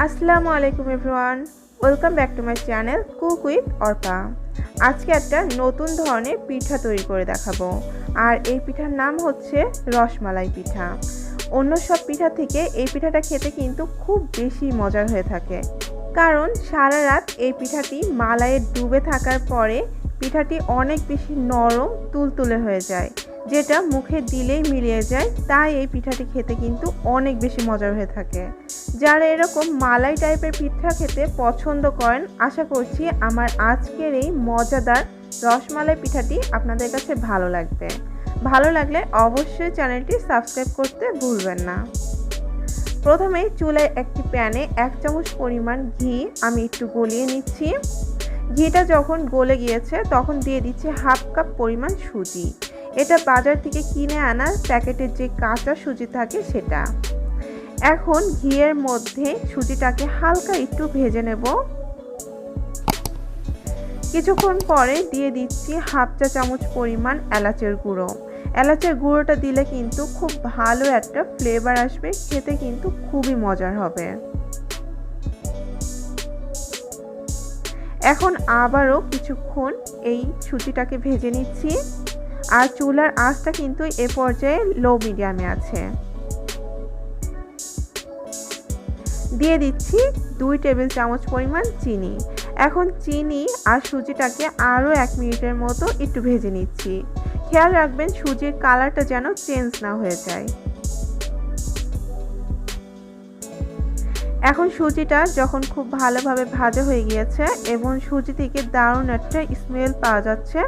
Assalamualaikum everyone, welcome back to my channel Cook With Arpa। আজকে একটা নতুন ধরনের পিঠা তৈরি করে দেখাবো, আর এই পিঠার নাম হচ্ছে রসমালাই পিঠা। অন্য সব পিঠা থেকে এই পিঠাটা খেতে কিন্তু খুব বেশি মজার হয়ে থাকে, কারণ সারা রাত এই পিঠাটি মালাইয়ে ডুবে থাকার পরে পিঠাটি অনেক বেশি নরম তুলতুলে হয়ে যায়, যেটা মুখে দিলেই মিলিয়ে যায়। তাই এই পিঠাটি খেতে কিন্তু অনেক বেশি মজার হয়ে থাকে। যারা এরকম মালাই টাইপের পিঠা খেতে পছন্দ করেন, আশা করছি আমার আজকের এই মজাদার রসমালাই পিঠাটি আপনাদের কাছে ভালো লাগবে। ভালো লাগলে অবশ্যই চ্যানেলটি সাবস্ক্রাইব করতে ভুলবেন না। প্রথমে চুলায় একটি প্যানে 1 চামচ পরিমাণ ঘি আমি একটু গলিয়ে নিচ্ছি। ঘিটা যখন গলে গিয়েছে তখন দিয়ে দিচ্ছি হাফ কাপ পরিমাণ সুজি। এটা বাজার থেকে কিনে আনা প্যাকেটের যে কাঁচা সুজি থাকে সেটা। এখন ঘিয়ের মধ্যে সুজিটাকে হালকা একটু ভেজে নেব। কিছুক্ষণ পরে দিয়ে দিচ্ছি হাফ চা চামচ পরিমাণ এলাচের গুঁড়ো। এলাচের গুঁড়োটা দিলে কিন্তু খুব ভালো একটা ফ্লেভার আসবে, খেতে কিন্তু খুবই মজার হবে। এখন আবারও কিছুক্ষণ এই সুজিটাকে ভেজে নিচ্ছি, আর চুলার আঁচটা কিন্তু এ পর্যায়ে লো মিডিয়ামে আছে। দিয়ে দিচ্ছি 2 টেবিল চামচ পরিমাণ চিনি। এখন চিনি আর সুজিটাকে আরও 1 মিনিটের মতো একটু ভেজে নিচ্ছি। খেয়াল রাখবেন সুজির কালারটা যেন চেঞ্জ না হয়ে যায়। এখন সুজিটা যখন খুব ভালোভাবে ভাজা হয়ে গিয়েছে এবং সুজি থেকে দারুণ একটা স্মেল পাওয়া যাচ্ছে,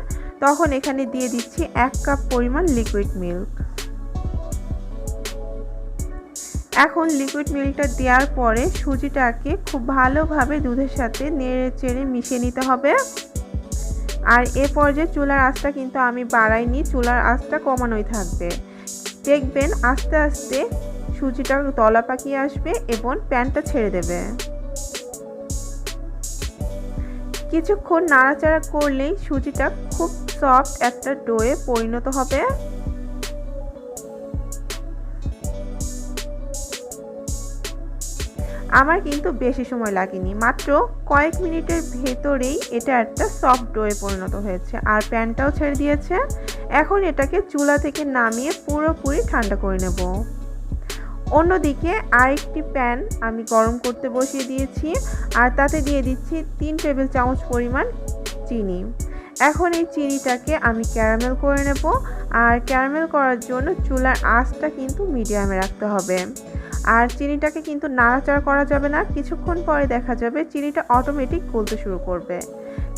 তখন এখানে দিয়ে দিচ্ছি 1 কাপ পরিমাণ লিকুইড মিল্ক। এখন লিকুইড মিল্কটা দেওয়ার পরে সুজিটাকে খুব ভালোভাবে দুধের সাথে নেড়ে চেড়ে মিশিয়ে নিতে হবে। আর এ পর্যায়ে চুলার আঁচটা কিন্তু আমি বাড়াইনি, চুলার আঁচটা কমানোই থাকবে। দেখবেন আস্তে আস্তে সুজিটা দলা পাকিয়ে আসবে এবং প্যানটা ছেড়ে দেবে। কিছুক্ষণ নাড়াচাড়া করলেই সুজিটা খুব সফট একটা ডোয়ে পরিণত হবে। আমার কিন্তু বেশি সময় লাগেনি, মাত্র কয়েক মিনিটের ভেতরেই এটা একটা সফট ডোয়ে পরিণত হয়েছে, আর প্যানটাও ছেড়ে দিয়েছে। এখন এটাকে চুলা থেকে নামিয়ে পুরোপুরি ঠান্ডা করে নেব। অন্যদিকে আরেকটি প্যান আমি গরম করতে বসিয়ে দিয়েছি, আর তাতে দিয়ে দিচ্ছি 3 টেবিল চামচ পরিমাণ চিনি। এখন এই চিনিটাকে আমি ক্যারামেল করে নেব, আর ক্যারামেল করার জন্য চুলার আঁচটা কিন্তু মিডিয়ামে রাখতে হবে। আর চিনিটাকে কিন্তু নাড়াচাড়া করা যাবে না, কিছুক্ষণ পরে দেখা যাবে চিনিটা অটোমেটিক গলতে শুরু করবে।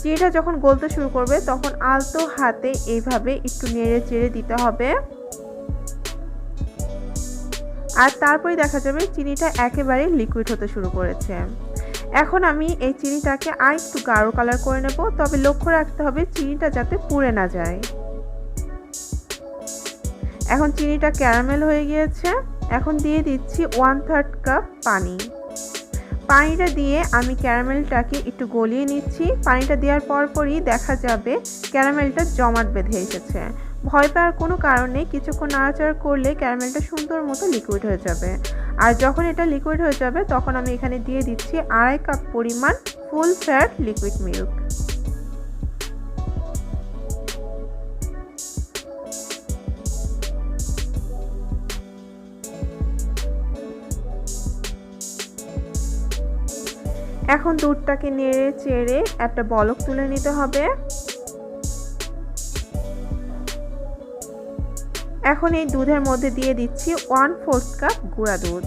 চিনিটা যখন গলতে শুরু করবে তখন আলতো হাতে এইভাবে একটু নেড়ে চেড়ে দিতে হবে, আর তারপরে দেখা যাবে চিনিটা একেবারে লিকুইড হতে শুরু করেছে। এখন আমি এই চিনিটাকে আর একটু গাঢ় কালার করে নেব, তবে লক্ষ্য রাখতে হবে চিনিটা যাতে পুড়ে না যায়। এখন চিনিটা ক্যারামেল হয়ে গিয়েছে। এখন দিয়ে দিচ্ছি 1/3 কাপ পানি। পানিটা দিয়ে আমি ক্যারামেলটাকে একটু গলিয়ে নিচ্ছি। পানিটা দেওয়ার পরপরই দেখা যাবে ক্যারামেলটা জমাট বেঁধে এসেছে। ভয় পাওয়ার কোনো কারণ নেই, কিছুক্ষণ নাড়াচাড়া করলে ক্যারামেলটা সুন্দর মতো লিকুইড হয়ে যাবে। আর যখন এটা লিকুইড হয়ে যাবে তখন আমি এখানে দিয়ে দিচ্ছি 2.5 কাপ পরিমাণ ফুল ফ্যাট লিকুইড মিল্ক। এখন দুধটাকে নেড়ে চেড়ে একটা বলক তুলে নিতে হবে। এখন এই দুধের মধ্যে দিয়ে দিচ্ছি 1/4 কাপ গুঁড়া দুধ।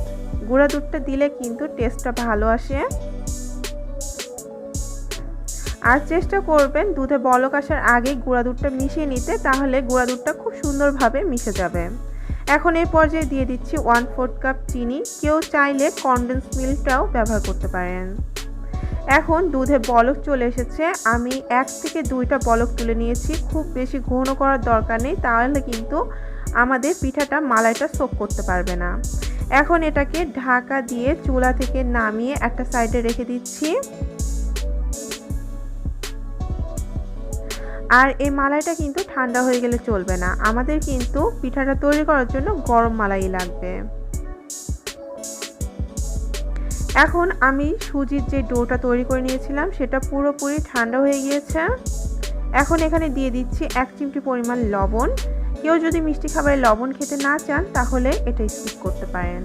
গুঁড়া দুধটা দিলে কিন্তু টেস্টটা ভালো আসে। আর চেষ্টা করবেন দুধে বলক আসার আগে গুঁড়া দুধটা মিশিয়ে নিতে, তাহলে গুঁড়া দুধটা খুব সুন্দরভাবে মিশে যাবে। এখন এই পর্যায়ে দিয়ে দিচ্ছি 1/4 কাপ চিনি। কেউ চাইলে কনডেন্স মিল্কটাও ব্যবহার করতে পারেন। এখন দুধে বলক চলে এসেছে, আমি 1 থেকে 2টা বলক তুলে নিয়েছি। খুব বেশি ঘন করার দরকার নেই, তাহলে কিন্তু আমাদের পিঠাটা মালাইটা সোক করতে পারবে না। এখন এটাকে ঢাকা দিয়ে চুলা থেকে নামিয়ে একটা সাইডে রেখে দিচ্ছি। আর এই মালাইটা কিন্তু ঠান্ডা হয়ে গেলে চলবে না, আমাদের কিন্তু পিঠাটা তৈরি করার জন্য গরম মালাই লাগবে। এখন আমি সুজির যে ডোটা তৈরি করে নিয়েছিলাম সেটা পুরোপুরি ঠান্ডা হয়ে গিয়েছে। এখন এখানে দিয়ে দিচ্ছি 1 চিমটি পরিমাণ লবণ। কেউ যদি মিষ্টি খাবারে লবণ খেতে না চান তাহলে এটা স্কিপ করতে পারেন।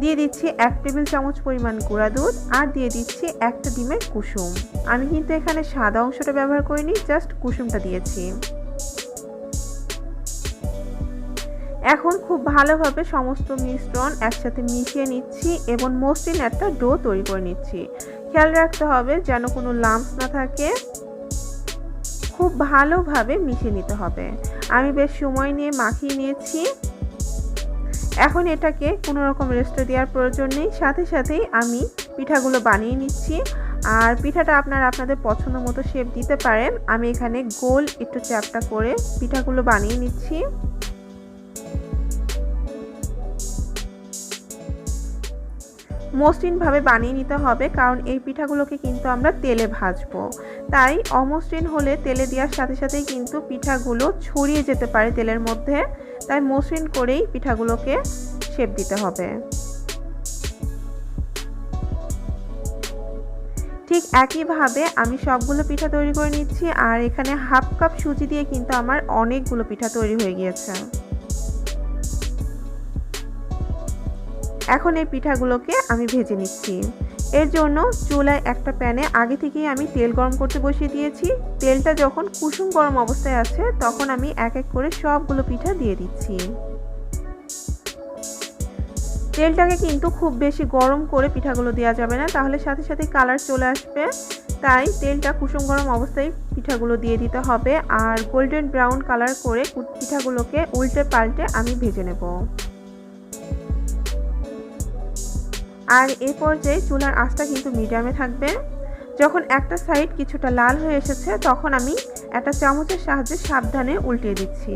দিয়ে দিচ্ছি 1 টেবিল চামচ পরিমাণ গুঁড়া দুধ আর দিয়ে দিচ্ছি একটা ডিমের কুসুম। আমি কিন্তু এখানে সাদা অংশটা ব্যবহার করিনি, জাস্ট কুসুমটা দিয়েছি। এখন খুব ভালোভাবে সমস্ত মিশ্রণ একসাথে মিশিয়ে নিচ্ছি এবং মসৃণ একটা ডো তৈরি করে নিচ্ছি। খেয়াল রাখতে হবে যেন কোনো লাম্পস না থাকে। খুব ভালোভাবে মিশিয়ে নিতে হবে। আমি বেশ সময় নিয়ে মাখিয়ে নিয়েছি। এখন এটাকে কোনো রকম রেস্টে দেওয়ার প্রয়োজন নেই, সাথে সাথেই আমি পিঠাগুলো বানিয়ে নিচ্ছি। আর পিঠাটা আপনারা আপনাদের পছন্দ মতো শেপ দিতে পারেন। আমি এখানে গোল একটু চ্যাপ্টা করে পিঠাগুলো বানিয়ে নিচ্ছি। মসৃণভাবে বানিয়ে নিতে হবে, কারণ এই পিঠাগুলোকে কিন্তু আমরা তেলে ভাজবো। তাই অমসৃণ হলে তেলে দেওয়ার সাথে সাথেই কিন্তু পিঠাগুলো ছড়িয়ে যেতে পারে তেলের মধ্যে। তাই মসৃণ করেই পিঠাগুলোকে শেপ দিতে হবে। ঠিক একইভাবে আমি সবগুলো পিঠা তৈরি করে নিচ্ছি। আর এখানে হাফ কাপ সুজি দিয়ে কিন্তু আমার অনেকগুলো পিঠা তৈরি হয়ে গিয়েছে। এখন এই পিঠাগুলোকে আমি ভেজে নিচ্ছি। এর জন্য চুলায় একটা প্যানে আগে থেকেই আমি তেল গরম করতে বসিয়ে দিয়েছি। তেলটা যখন কুসুম গরম অবস্থায় আছে তখন আমি এক এক করে সবগুলো পিঠা দিয়ে দিচ্ছি। তেলটাকে কিন্তু খুব বেশি গরম করে পিঠাগুলো দেওয়া যাবে না, তাহলে সাথে সাথে কালার চলে আসবে। তাই তেলটা কুসুম গরম অবস্থায় পিঠাগুলো দিয়ে দিতে হবে। আর গোল্ডেন ব্রাউন কালার করে পিঠাগুলোকে উল্টে পাল্টে আমি ভেজে নেব। আর এই পর্যায়ে চুলার আঁচটা কিন্তু মিডিয়ামে থাকবে। যখন একটা সাইড কিছুটা লাল হয়ে এসেছে তখন আমি একটা চামচের সাহায্যে সাবধানে উল্টিয়ে দিচ্ছি।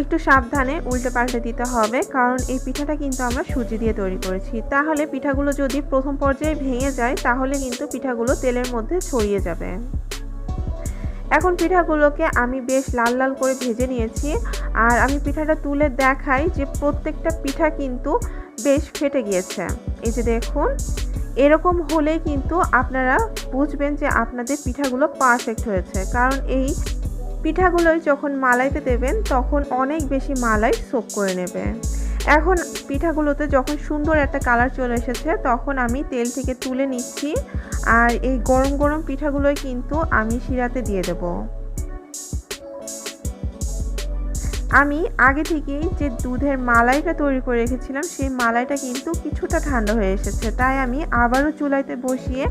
একটু সাবধানে উল্টে পাল্টে দিতে হবে, কারণ এই পিঠাটা কিন্তু আমরা সুজি দিয়ে তৈরি করেছি। তাহলে পিঠাগুলো যদি প্রথম পর্যায়ে ভেঙে যায় তাহলে কিন্তু পিঠাগুলো তেলের মধ্যে ছড়িয়ে যাবে। এখন পিঠাগুলোকে আমি বেশ লাল লাল করে ভেজে নিয়েছি। আর আমি পিঠাটা তুলে দেখাই যে প্রত্যেকটা পিঠা কিন্তু বেশ ফেটে গিয়েছে। এই যে দেখুন, এরকম হলেই কিন্তু আপনারা বুঝবেন যে আপনাদের পিঠাগুলো পারফেক্ট হয়েছে, কারণ এই পিঠাগুলোই যখন মালাইতে দেবেন তখন অনেক বেশি মালাই সোক করে নেবে। এখন পিঠাগুলোতে যখন সুন্দর একটা কালার চলে এসেছে তখন আমি তেল থেকে তুলে নিচ্ছি। আর এই গরম গরম পিঠাগুলোই কিন্তু আমি শিরাতে দিয়ে দেব। আমি আগে থেকেই যে দুধের মালাইটা তৈরি করে রেখেছিলাম সেই মালাইটা কিন্তু কিছুটা ঠান্ডা হয়ে এসেছে, তাই আমি আবারও চুলাইতে বসিয়ে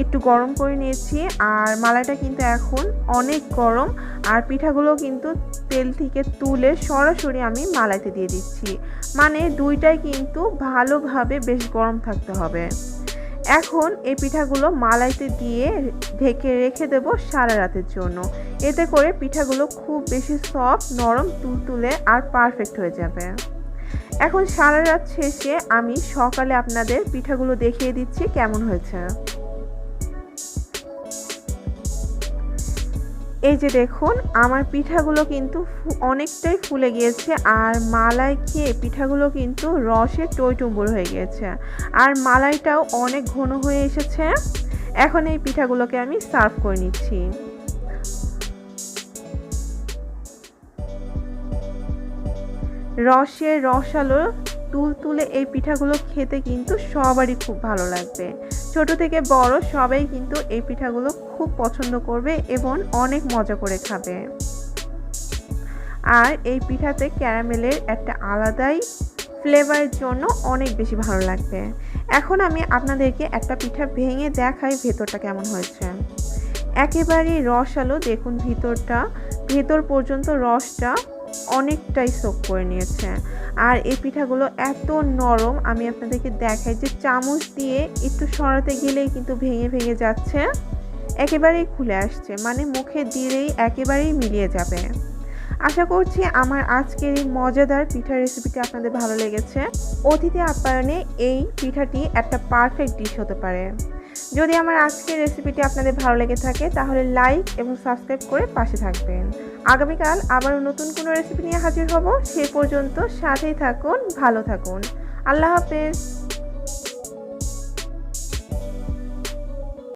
একটু গরম করে নিয়েছি। আর মালাইটা কিন্তু এখন অনেক গরম। আর পিঠাগুলো কিন্তু তেল থেকে তুলে সরাসরি আমি মালাইতে দিয়ে দিচ্ছি, মানে দুইটাই কিন্তু ভালোভাবে বেশ গরম থাকতে হবে। এখন এই পিঠাগুলো মালাইতে দিয়ে ঢেকে রেখে দেব সারা রাতের জন্য। এতে করে পিঠাগুলো খুব বেশি সফট, নরম, তুলতুলে আর পারফেক্ট হয়ে যাবে। এখন সারা রাত শেষে আমি সকালে আপনাদের পিঠাগুলো দেখিয়ে দিচ্ছি কেমন হয়েছে। এই যে দেখুন, আমার পিঠাগুলো কিন্তু অনেকটাই ফুলে গিয়েছে। আর মালাই খেয়ে পিঠাগুলো কিন্তু রসে টইটুম্বুর হয়ে গিয়েছে। আর মালাইটাও অনেক ঘন হয়ে এসেছে। এখন এই পিঠাগুলোকে আমি সার্ভ করে নিচ্ছি। রসালো তুলতুলে এই পিঠাগুলো খেতে কিন্তু সবারই খুব ভালো লাগবে। ছোট থেকে বড় সবাই কিন্তু এই পিঠাগুলো খুব পছন্দ করবে এবং অনেক মজা করে খাবে। আর এই পিঠাতে ক্যারামেলের একটা আলাদাই ফ্লেভারের জন্য অনেক বেশি ভালো লাগবে। এখন আমি আপনাদেরকে একটা পিঠা ভেঙে দেখাই ভেতরটা কেমন হয়েছে। একেবারেই রসালো, দেখুন ভেতর পর্যন্ত রসটা অনেকটাই সোক করে নিয়েছে। আর এই পিঠাগুলো এত নরম, আমি আপনাদেরকে দেখাই যে চামচ দিয়ে একটু সরাতে গেলেই কিন্তু ভেঙে ভেঙে যাচ্ছে, একেবারেই খুলে আসছে, মানে মুখে দিলেই একেবারেই মিলিয়ে যাবে। আশা করছি আমার আজকের এই মজাদার পিঠা রেসিপিটি আপনাদের ভালো লেগেছে। অতিথি আপ্যায়নে এই পিঠাটি একটা পারফেক্ট ডিশ হতে পারে। যদি আমার আজকের রেসিপিটি আপনাদের ভালো লেগে থাকে তাহলে লাইক এবং সাবস্ক্রাইব করে পাশে থাকবেন। আগামীকাল আবারও নতুন কোনো রেসিপি নিয়ে হাজির হব। সে পর্যন্ত সাথেই থাকুন, ভালো থাকুন। আল্লাহ হাফেজ।